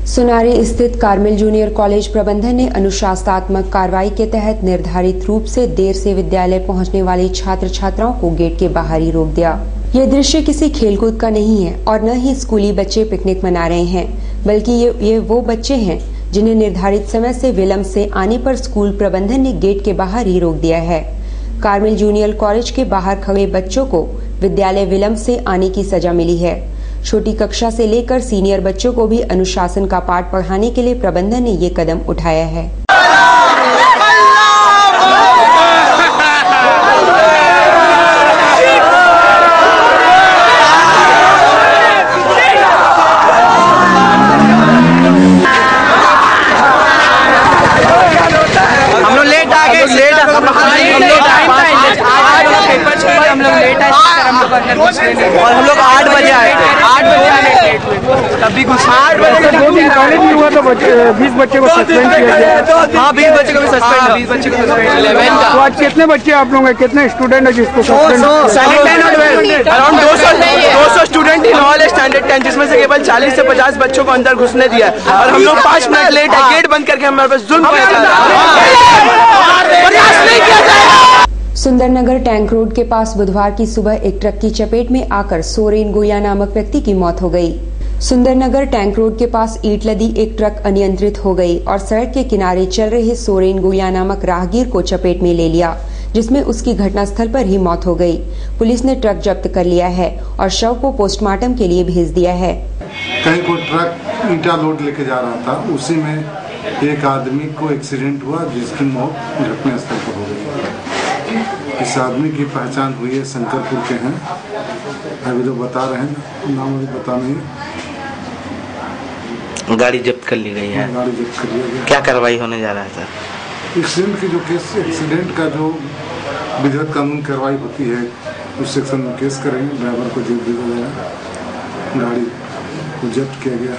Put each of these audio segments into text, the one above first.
सुनारी स्थित Carmel junior college प्रबंधन ने अनुशासनात्मक कार्रवाई के तहत निर्धारित रूप से देर से विद्यालय पहुंचने वाले छात्र छात्राओं को गेट के बाहर ही रोक दिया। यह दृश्य किसी खेलकूद का नहीं है और न ही स्कूली बच्चे पिकनिक मना रहे हैं, बल्कि ये वो बच्चे हैं जिन्हें निर्धारित समय से विलंब से आने पर स्कूल प्रबंधन ने गेट के बाहर ही रोक दिया है। कार्मेल जूनियर कॉलेज के बाहर खड़े बच्चों को विद्यालय विलंब से आने की सजा मिली है। छोटी कक्षा से लेकर सीनियर बच्चों को भी अनुशासन का पाठ पढ़ाने के लिए प्रबंधन ने ये कदम उठाया है। हम लोग लेट आ गए, और हम लोग 8 बजे आए थे। 8 बजे आए तभी कुछ 8 बजे कॉलेज में हुआ तो 20 बच्चे को सस्पेंड किया गया। हाँ 20 बच्चे को भी सस्पेंड, 20 बच्चे को सस्पेंड। 11 का तो आज कितने बच्चे आप लोग हैं, कितने स्टूडेंट है जिसको suspend? Around 200 student in all standard 10, जिसमें से केवल 40 से 50 बच्चों को अंदर घुसने दिया और हम लोग 5 मिनट लेट है। गेट बंद करके हमारे पास जुल्म सुंदरनगर टैंक रोड के पास बुधवार की सुबह एक ट्रक की चपेट में आकर सोरेन गोया नामक व्यक्ति की मौत हो गई। सुंदरनगर टैंक रोड के पास ईंट लदी एक ट्रक अनियंत्रित हो गई और सड़क के किनारे चल रहे सोरेन गोया नामक राहगीर को चपेट में ले लिया, जिसमें उसकी घटनास्थल पर ही मौत हो गई। पुलिस ने ट्रक जब्त कर लिया है और शव को पोस्टमार्टम के लिए भेज दिया है। कहीं को ट्रक ईंटा लोड लेके जा रहा था, उसी में एक आदमी को एक्सीडेंट हुआ जिसकी मौत घटनास्थल पर हो गई। इस आदमी की पहचान हुई है, शंकरपुर के हैं। अभी जो बता रहे हैं नाम अभी बता नहीं। गाड़ी जब्त कर ली गई है। गाड़ी जब्त कर लिया गया। क्या कार्रवाई होने जा रहा है सर? एक्सीडेंट की जो केस, एक्सीडेंट का जो विधिवत कानून कार्रवाई होती है उस सेक्शन में केस करेंगे। ड्राइवर को जेल भेजा गया, गाड़ी को जब्त किया गया।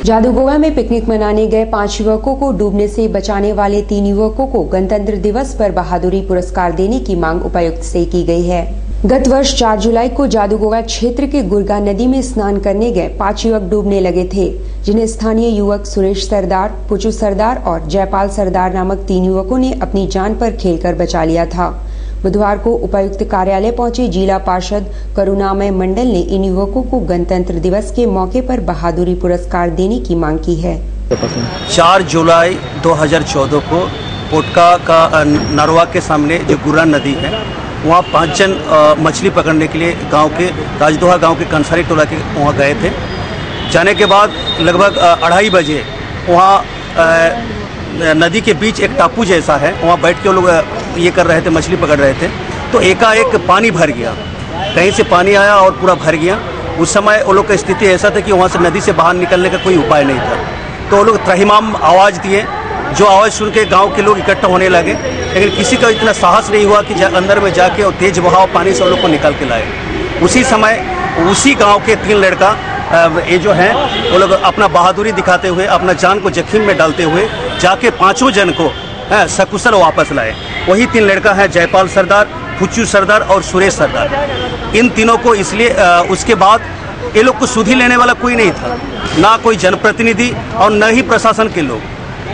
जादूगोवा में पिकनिक मनाने गए 5 युवकों को डूबने से बचाने वाले 3 युवकों को गणतंत्र दिवस पर बहादुरी पुरस्कार देने की मांग उपायुक्त से की गई है। गत वर्ष 4 जुलाई को जादूगोवा क्षेत्र के गुरगा नदी में स्नान करने गए 5 युवक डूबने लगे थे, जिन्हें स्थानीय युवक सुरेश सरदार, पुचू सरदार और जयपाल सरदार नामक 3 युवकों ने अपनी जान पर खेलकर बचा लिया था। बुधवार को उपायुक्त कार्यालय पहुंचे जिला पार्षद करुणामय मंडल ने इन युवकों को गणतंत्र दिवस के मौके पर बहादुरी पुरस्कार देने की मांग की है। 4 जुलाई 2014 को पोटका का नरवा के सामने जो गुरा नदी है, वहाँ 5 जन मछली पकड़ने के लिए गांव के राजदोहा गांव के कंसारी टोला के वहाँ गए थे। जाने के बाद लगभग 2:30 बजे वहाँ नदी के बीच एक टापू जैसा है, वहाँ बैठ के वो लोग ये कर रहे थे, मछली पकड़ रहे थे। तो एकाएक पानी भर गया, कहीं से पानी आया और पूरा भर गया। उस समय वो लोग का स्थिति ऐसा था कि वहाँ से नदी से बाहर निकलने का कोई उपाय नहीं था। तो वो लोग त्रहिमाम आवाज़ दिए, जो आवाज़ सुन के गाँव के लोग इकट्ठा होने लगे, लेकिन किसी का इतना साहस नहीं हुआ कि अंदर में जाके और तेज बहाव पानी से वो लोग को निकाल के लाए। उसी समय उसी गाँव के 3 लड़का ये जो हैं वो लोग अपना बहादुरी दिखाते हुए, अपना जान को जोखिम में डालते हुए जाके 5 जन को सकुशल वापस लाए। वही 3 लड़का है, जयपाल सरदार, पुचू सरदार और सुरेश सरदार। इन तीनों को इसलिए उसके बाद ये लोग को सुधि लेने वाला कोई नहीं था, ना कोई जनप्रतिनिधि और न ही प्रशासन के लोग।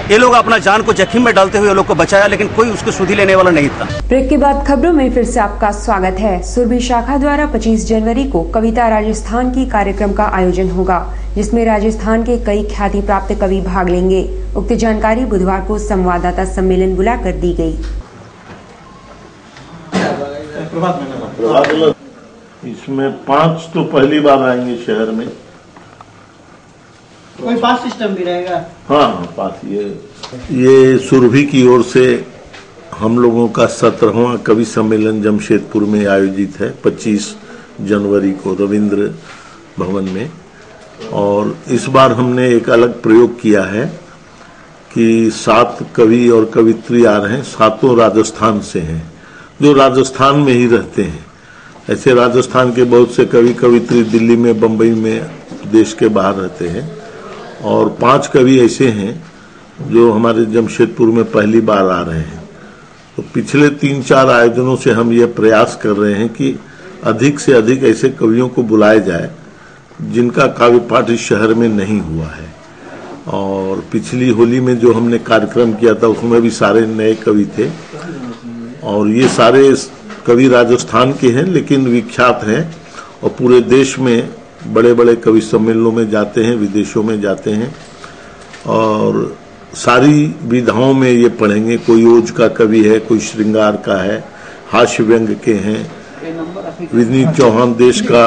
ये लोग अपना जान को जोखिम में डालते हुए लोग को बचाया, लेकिन कोई उसको सुधि लेने वाला नहीं था। ब्रेक के बाद खबरों में फिर से आपका स्वागत है। सुरभि शाखा द्वारा 25 जनवरी को कविता राजस्थान की कार्यक्रम का आयोजन होगा, जिसमें राजस्थान के कई ख्याति प्राप्त कवि भाग लेंगे। उक्त जानकारी बुधवार को संवाददाता सम्मेलन बुलाकर दी गई। इसमें 5 तो पहली बार आएंगे शहर में। कोई पास सिस्टम भी रहेगा? हाँ पास। ये सुरभि की ओर से हम लोगों का 17वां कवि सम्मेलन जमशेदपुर में आयोजित है 25 जनवरी को रविंद्र भवन में। और इस बार हमने एक अलग प्रयोग किया है कि 7 कवि और कवित्री आ रहे हैं, 7 राजस्थान से हैं, जो राजस्थान में ही रहते हैं। ऐसे राजस्थान के बहुत से कवि कवित्री दिल्ली में, बम्बई में, देश के बाहर रहते हैं। और 5 कवि ऐसे हैं जो हमारे जमशेदपुर में पहली बार आ रहे हैं। तो पिछले 3-4 आयोजनों से हम ये प्रयास कर रहे हैं कि अधिक से अधिक ऐसे कवियों को बुलाया जाए जिनका काव्य पाठ इस शहर में नहीं हुआ है। और पिछली होली में जो हमने कार्यक्रम किया था उसमें भी सारे नए कवि थे और ये सारे कवि राजस्थान के हैं लेकिन विख्यात हैं और पूरे देश में बड़े बड़े कवि सम्मेलनों में जाते हैं, विदेशों में जाते हैं और सारी विधाओं में ये पढ़ेंगे। कोई ओज का कवि है, कोई श्रृंगार का है, हास्य व्यंग के हैं। विनीत चौहान देश का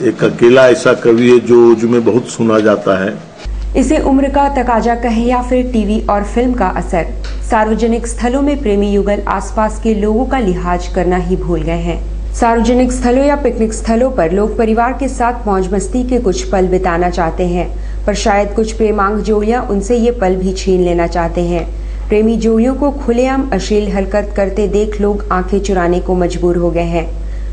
एक अकेला ऐसा कवि है जो ओज में बहुत सुना जाता है। इसे उम्र का तकाजा कहे या फिर टीवी और फिल्म का असर, सार्वजनिक स्थलों में प्रेमी युगल आसपास के लोगों का लिहाज करना ही भूल गए हैं। सार्वजनिक स्थलों या पिकनिक स्थलों पर लोग परिवार के साथ मौज मस्ती के कुछ पल बिताना चाहते हैं, पर शायद कुछ प्रेमांग जोड़ियां उनसे ये पल भी छीन लेना चाहते हैं। प्रेमी जोड़ियों को खुलेआम अश्लील हरकत करते देख लोग आंखें चुराने को मजबूर हो गए हैं।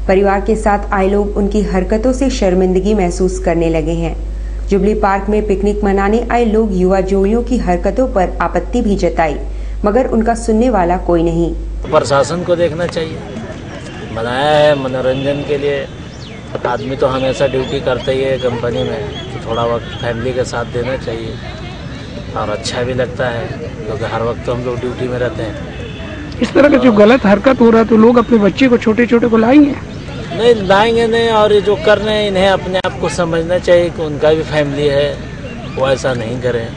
परिवार के साथ आए लोग उनकी हरकतों से शर्मिंदगी महसूस करने लगे हैं। जुबली पार्क में पिकनिक मनाने आए लोग युवा जोड़ियों की हरकतों पर आपत्ति भी जताई, मगर उनका सुनने वाला कोई नहीं। प्रशासन को देखना चाहिए, बनाया है मनोरंजन के लिए। आदमी तो हमेशा ड्यूटी करते ही है कंपनी में, तो थोड़ा वक्त फैमिली के साथ देना चाहिए और अच्छा भी लगता है क्योंकि हर वक्त तो हम लोग ड्यूटी में रहते हैं। इस तरह का जो गलत हरकत हो रहा है तो लोग अपने बच्चे को छोटे छोटे को लाएंगे नहीं, लाएंगे नहीं। और ये जो कर रहे हैं इन्हें अपने आप को समझना चाहिए कि उनका भी फैमिली है, वो ऐसा नहीं करें।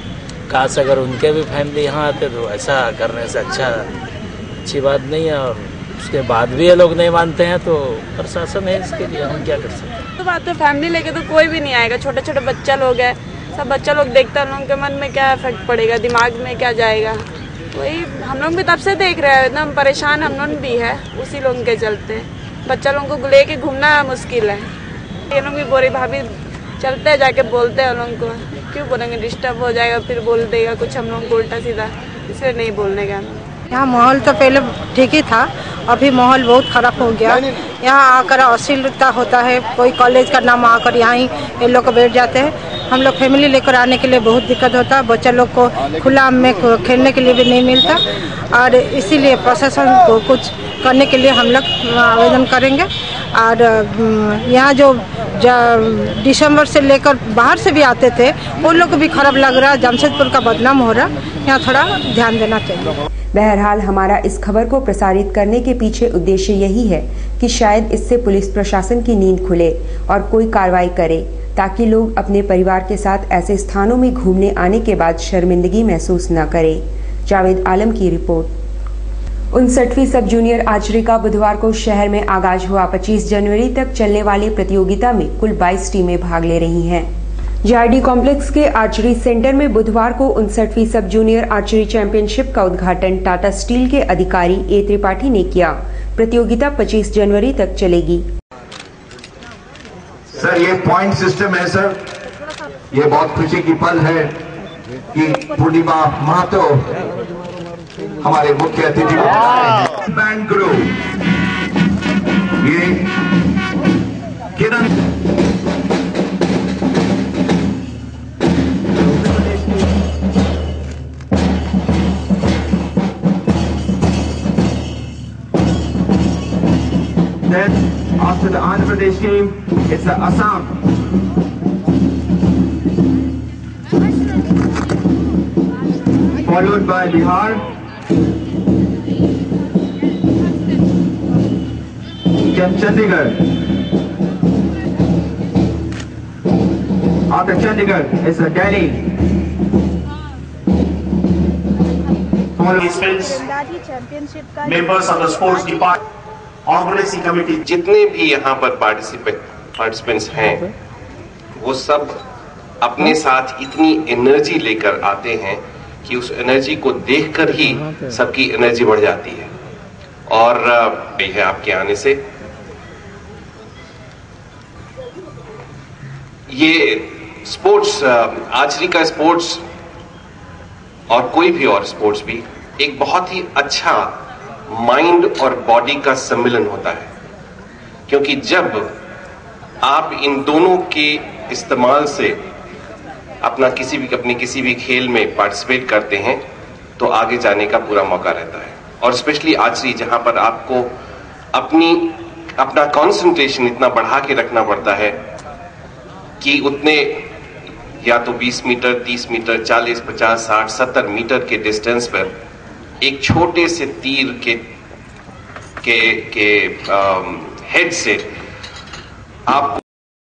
काश अगर उनके भी फैमिली यहाँ आते तो ऐसा करने से अच्छी बात नहीं है। और उसके बाद भी ये लोग नहीं मानते हैं तो प्रशासन है इसके लिए, हम क्या कर सकते हैं। तो बात है फैमिली लेके तो कोई भी नहीं आएगा। छोटे छोटे बच्चा लोग है, सब बच्चा लोग देखता है, उनके मन में क्या इफेक्ट पड़ेगा, दिमाग में क्या जाएगा। वही हम लोग भी तब से देख रहे हैं, एकदम परेशान हम लोग भी है उसी लोग के चलते। बच्चा लोगों को लेके घूमना मुश्किल है। ये लोग भी बोरी भाभी चलते हैं, जाके बोलते हैं उन लोगों को, क्यों बोलेंगे, डिस्टर्ब हो जाएगा, फिर बोल देगा कुछ हम लोग को उल्टा सीधा, इसलिए नहीं बोलने का। यहाँ माहौल तो पहले ठीक ही था, अभी माहौल बहुत खराब हो गया। यहाँ आकर अश्लीलता होता है, कोई कॉलेज का नाम आकर यहाँ ही ये लोग बैठ जाते हैं। हम लोग फैमिली लेकर आने के लिए बहुत दिक्कत होता है, बच्चा लोग को खुला में खेलने के लिए भी नहीं मिलता और इसीलिए प्रशासन को कुछ करने के लिए हम लोग आवेदन करेंगे। और यहाँ जो दिसंबर से लेकर बाहर से भी आते थे वो लोग को भी खराब लग रहा है, जमशेदपुर का बदनाम हो रहा, यहाँ थोड़ा ध्यान देना चाहिए। बहरहाल हमारा इस खबर को प्रसारित करने के पीछे उद्देश्य यही है कि शायद इससे पुलिस प्रशासन की नींद खुले और कोई कार्रवाई करे, ताकि लोग अपने परिवार के साथ ऐसे स्थानों में घूमने आने के बाद शर्मिंदगी महसूस न करें। जावेद आलम की रिपोर्ट। 59वीं सब जूनियर आर्चरी का बुधवार को शहर में आगाज हुआ। 25 जनवरी तक चलने वाली प्रतियोगिता में कुल 22 टीमें भाग ले रही हैं। जीआरडी कॉम्प्लेक्स के आर्चरी सेंटर में बुधवार को 59वीं सब जूनियर आर्चरी चैंपियनशिप का उद्घाटन टाटा स्टील के अधिकारी ए त्रिपाठी ने किया। प्रतियोगिता 25 जनवरी तक चलेगी। सर ये पॉइंट सिस्टम है सर, ये बहुत खुशी की पल है कि पूर्णिमा महतो हमारे मुख्य अतिथि बैंड ग्रुप ये किरण Then after the Andhra Pradesh team, it's the Assam. Followed by Bihar. Then Chandigarh. After Chandigarh, it's the Delhi. Members of the sports department. Organising committee, जितने भी यहाँ पर पार्टिसिपेंट्स हैं वो सब अपने साथ इतनी एनर्जी लेकर आते हैं कि उस एनर्जी को देखकर ही सबकी एनर्जी बढ़ जाती है। और है आपके आने से ये स्पोर्ट्स, आर्चरी का स्पोर्ट्स और कोई भी और स्पोर्ट्स भी एक बहुत ही अच्छा माइंड और बॉडी का सम्मिलन होता है, क्योंकि जब आप इन दोनों के इस्तेमाल से अपने किसी भी खेल में पार्टिसिपेट करते हैं तो आगे जाने का पूरा मौका रहता है। और स्पेशली आर्चरी, जहां पर आपको अपना कंसंट्रेशन इतना बढ़ा के रखना पड़ता है कि उतने या तो 20 मीटर, 30 मीटर, 40, 50, 60, 70 मीटर के डिस्टेंस पर एक छोटे से तीर के हेड से आपको